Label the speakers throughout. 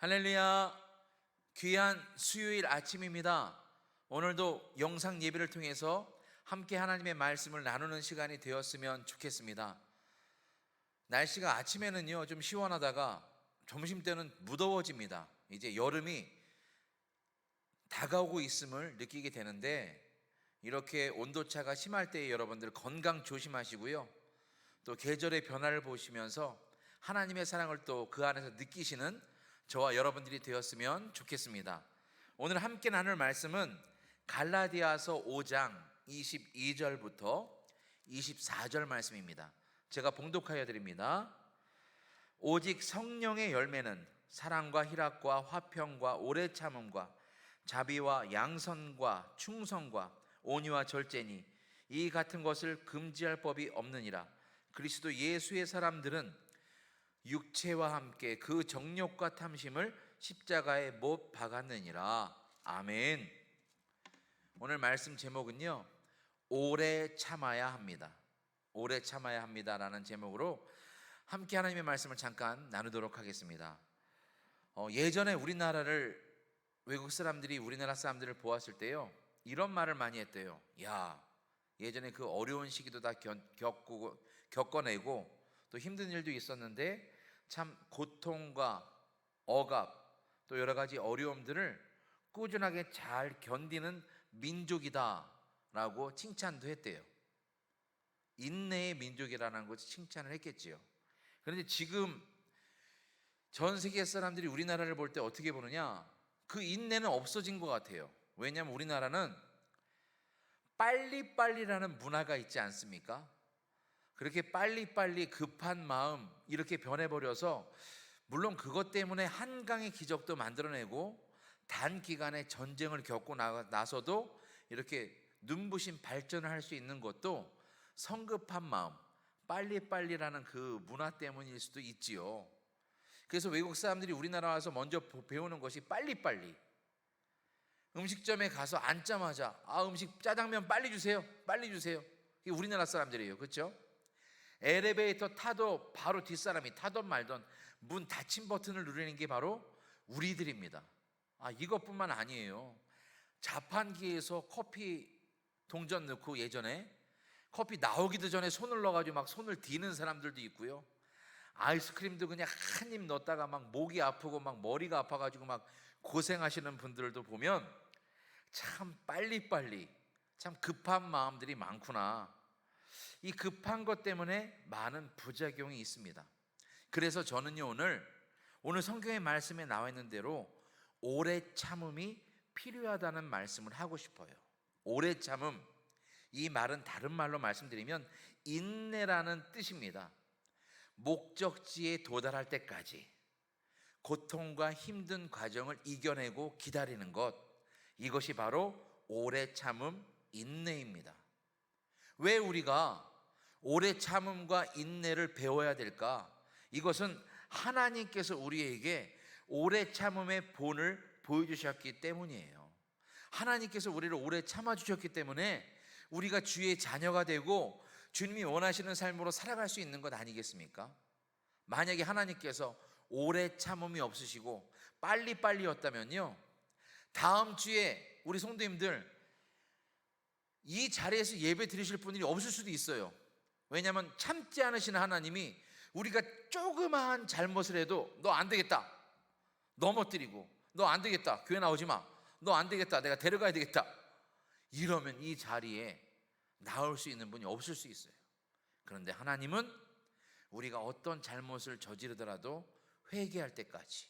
Speaker 1: 할렐루야. 귀한 수요일 아침입니다. 오늘도 영상 예배를 통해서 함께 하나님의 말씀을 나누는 시간이 되었으면 좋겠습니다. 날씨가 아침에는요 좀 시원하다가 점심때는 무더워집니다. 이제 여름이 다가오고 있음을 느끼게 되는데, 이렇게 온도차가 심할 때에 여러분들 건강 조심하시고요, 또 계절의 변화를 보시면서 하나님의 사랑을 또 그 안에서 느끼시는 저와 여러분들이 되었으면 좋겠습니다. 오늘 함께 나눌 말씀은 갈라디아서 5장 22절부터 24절 말씀입니다. 제가 봉독하여 드립니다. 오직 성령의 열매는 사랑과 희락과 화평과 오래 참음과 자비와 양선과 충성과 온유와 절제니 이 같은 것을 금지할 법이 없느니라. 그리스도 예수의 사람들은 육체와 함께 그 정욕과 탐심을 십자가에 못 박았느니라. 아멘. 오늘 말씀 제목은요, 오래 참아야 합니다. 오래 참아야 합니다라는 제목으로 함께 하나님의 말씀을 잠깐 나누도록 하겠습니다. 예전에 우리나라를 외국 사람들이 우리나라 사람들을 보았을 때요, 이런 말을 많이 했대요. 야, 예전에 그 어려운 시기도 다 겪어내고 또 힘든 일도 있었는데 참 고통과 억압 또 여러 가지 어려움들을 꾸준하게 잘 견디는 민족이다 라고 칭찬도 했대요. 인내의 민족이라는 것을 칭찬을 했겠지요. 그런데 지금 전 세계 사람들이 우리나라를 볼 때 어떻게 보느냐, 그 인내는 없어진 것 같아요. 왜냐하면 우리나라는 빨리빨리라는 문화가 있지 않습니까? 그렇게 빨리빨리 급한 마음 이렇게 변해버려서, 물론 그것 때문에 한강의 기적도 만들어내고 단기간에 전쟁을 겪고 나서도 이렇게 눈부신 발전을 할 수 있는 것도 성급한 마음, 빨리빨리라는 그 문화 때문일 수도 있지요. 그래서 외국 사람들이 우리나라 와서 먼저 배우는 것이 빨리빨리. 음식점에 가서 앉자마자 음식 짜장면 빨리 주세요, 빨리 주세요. 이게 우리나라 사람들이에요. 그렇죠? 엘리베이터 타도 바로 뒷사람이 타던 말던 문 닫힌 버튼을 누르는 게 바로 우리들입니다. 이것뿐만 아니에요. 자판기에서 커피 동전 넣고 예전에 커피 나오기도 전에 손을 넣어가지고 막 손을 디는 사람들도 있고요, 아이스크림도 그냥 한 입 넣었다가 막 목이 아프고 막 머리가 아파가지고 막 고생하시는 분들도 보면 참 빨리빨리, 참 급한 마음들이 많구나. 이 급한 것 때문에 많은 부작용이 있습니다. 그래서 저는요, 오늘 성경의 말씀에 나와 있는 대로 오래 참음이 필요하다는 말씀을 하고 싶어요. 오래 참음, 이 말은 다른 말로 말씀드리면 인내라는 뜻입니다. 목적지에 도달할 때까지 고통과 힘든 과정을 이겨내고 기다리는 것, 이것이 바로 오래 참음, 인내입니다. 왜 우리가 오래 참음과 인내를 배워야 될까? 이것은 하나님께서 우리에게 오래 참음의 본을 보여주셨기 때문이에요. 하나님께서 우리를 오래 참아주셨기 때문에 우리가 주의 자녀가 되고 주님이 원하시는 삶으로 살아갈 수 있는 것 아니겠습니까? 만약에 하나님께서 오래 참음이 없으시고 빨리빨리였다면요, 다음 주에 우리 성도님들 이 자리에서 예배 드리실 분들이 없을 수도 있어요. 왜냐하면 참지 않으시는 하나님이 우리가 조그마한 잘못을 해도 너 안 되겠다, 넘어뜨리고, 너 안 되겠다, 교회 나오지 마, 너 안 되겠다, 내가 데려가야 되겠다, 이러면 이 자리에 나올 수 있는 분이 없을 수 있어요. 그런데 하나님은 우리가 어떤 잘못을 저지르더라도 회개할 때까지,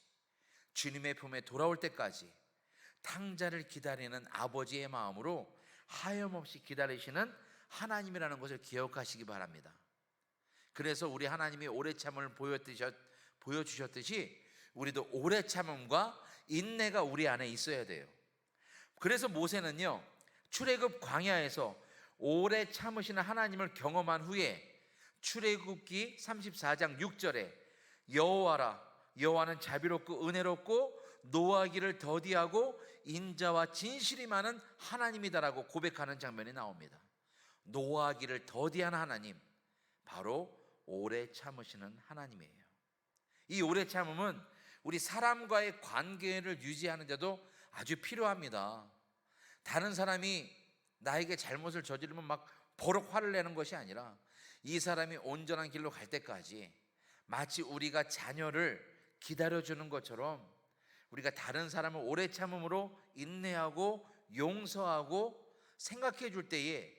Speaker 1: 주님의 품에 돌아올 때까지 탕자를 기다리는 아버지의 마음으로 하염없이 기다리시는 하나님이라는 것을 기억하시기 바랍니다. 그래서 우리 하나님이 오래 참음을 보여주셨듯이 우리도 오래 참음과 인내가 우리 안에 있어야 돼요. 그래서 모세는요, 출애굽 광야에서 오래 참으시는 하나님을 경험한 후에 출애굽기 34장 6절에 여호와는 자비롭고 은혜롭고 노하기를 더디하고 인자와 진실이 많은 하나님이다라고 고백하는 장면이 나옵니다. 노하기를 더디한 하나님, 바로 오래 참으시는 하나님이에요. 이 오래 참음은 우리 사람과의 관계를 유지하는데도 아주 필요합니다. 다른 사람이 나에게 잘못을 저지르면 막 버럭 화를 내는 것이 아니라 이 사람이 온전한 길로 갈 때까지 마치 우리가 자녀를 기다려주는 것처럼 우리가 다른 사람을 오래 참음으로 인내하고 용서하고 생각해 줄 때에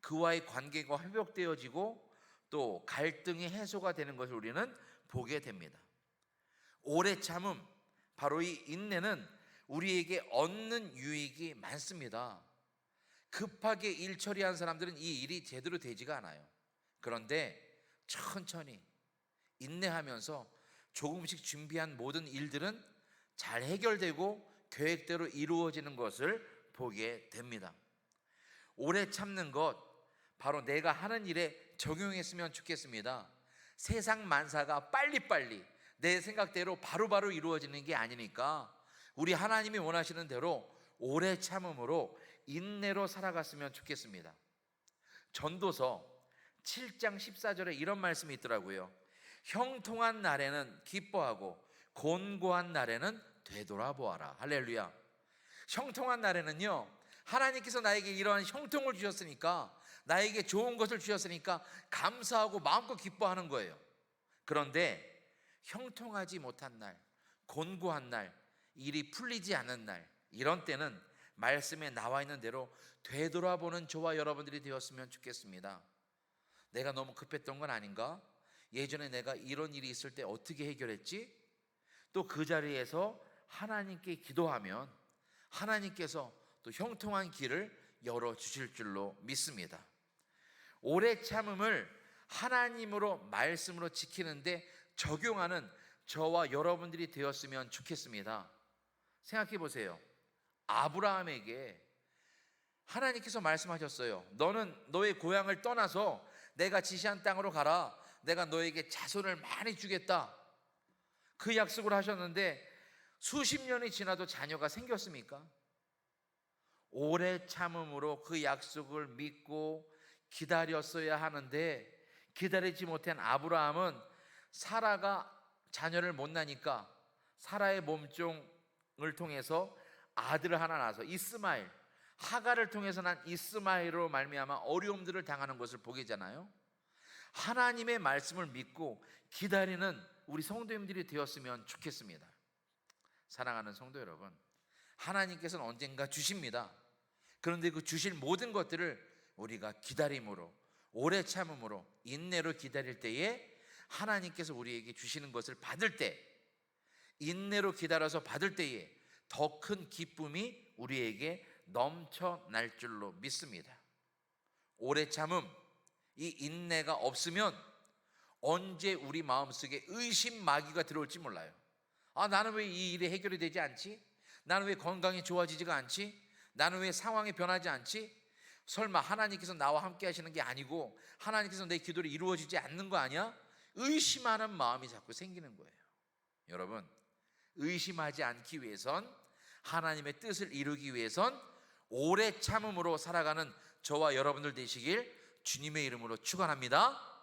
Speaker 1: 그와의 관계가 회복되어지고 또 갈등이 해소가 되는 것을 우리는 보게 됩니다. 오래 참음, 바로 이 인내는 우리에게 얻는 유익이 많습니다. 급하게 일 처리한 사람들은 이 일이 제대로 되지가 않아요. 그런데 천천히 인내하면서 조금씩 준비한 모든 일들은 잘 해결되고 계획대로 이루어지는 것을 보게 됩니다. 오래 참는 것, 바로 내가 하는 일에 적용했으면 좋겠습니다. 세상 만사가 빨리빨리 내 생각대로 바로바로 이루어지는 게 아니니까 우리 하나님이 원하시는 대로 오래 참음으로 인내로 살아갔으면 좋겠습니다. 전도서 7장 14절에 이런 말씀이 있더라고요. 형통한 날에는 기뻐하고 곤고한 날에는 되돌아보아라. 할렐루야. 형통한 날에는요, 하나님께서 나에게 이러한 형통을 주셨으니까, 나에게 좋은 것을 주셨으니까 감사하고 마음껏 기뻐하는 거예요. 그런데 형통하지 못한 날, 곤고한 날, 일이 풀리지 않는 날, 이런 때는 말씀에 나와 있는 대로 되돌아보는 저와 여러분들이 되었으면 좋겠습니다. 내가 너무 급했던 건 아닌가? 예전에 내가 이런 일이 있을 때 어떻게 해결했지? 또 그 자리에서 하나님께 기도하면 하나님께서 또 형통한 길을 열어주실 줄로 믿습니다. 오래 참음을 하나님으로 말씀으로 지키는데 적용하는 저와 여러분들이 되었으면 좋겠습니다. 생각해 보세요. 아브라함에게 하나님께서 말씀하셨어요. 너는 너의 고향을 떠나서 내가 지시한 땅으로 가라. 내가 너에게 자손을 많이 주겠다. 그 약속을 하셨는데 수십 년이 지나도 자녀가 생겼습니까? 오래 참음으로 그 약속을 믿고 기다렸어야 하는데 기다리지 못한 아브라함은 사라가 자녀를 못 낳으니까 사라의 몸종을 통해서 아들을 하나 낳아서 이스마엘, 하갈을 통해서 난 이스마엘로 말미암아 어려움들을 당하는 것을 보게 되잖아요. 하나님의 말씀을 믿고 기다리는 우리 성도님들이 되었으면 좋겠습니다. 사랑하는 성도 여러분, 하나님께서는 언젠가 주십니다. 그런데 그 주실 모든 것들을 우리가 기다림으로, 오래 참음으로, 인내로 기다릴 때에 하나님께서 우리에게 주시는 것을 받을 때, 인내로 기다려서 받을 때에 더 큰 기쁨이 우리에게 넘쳐날 줄로 믿습니다. 오래 참음, 이 인내가 없으면 언제 우리 마음속에 의심 마귀가 들어올지 몰라요. 나는 왜 이 일이 해결이 되지 않지? 나는 왜 건강이 좋아지지가 않지? 나는 왜 상황이 변하지 않지? 설마 하나님께서 나와 함께 하시는 게 아니고 하나님께서 내 기도를 이루어지지 않는 거 아니야? 의심하는 마음이 자꾸 생기는 거예요. 여러분, 의심하지 않기 위해선, 하나님의 뜻을 이루기 위해선 오래 참음으로 살아가는 저와 여러분들 되시길 주님의 이름으로 축원합니다.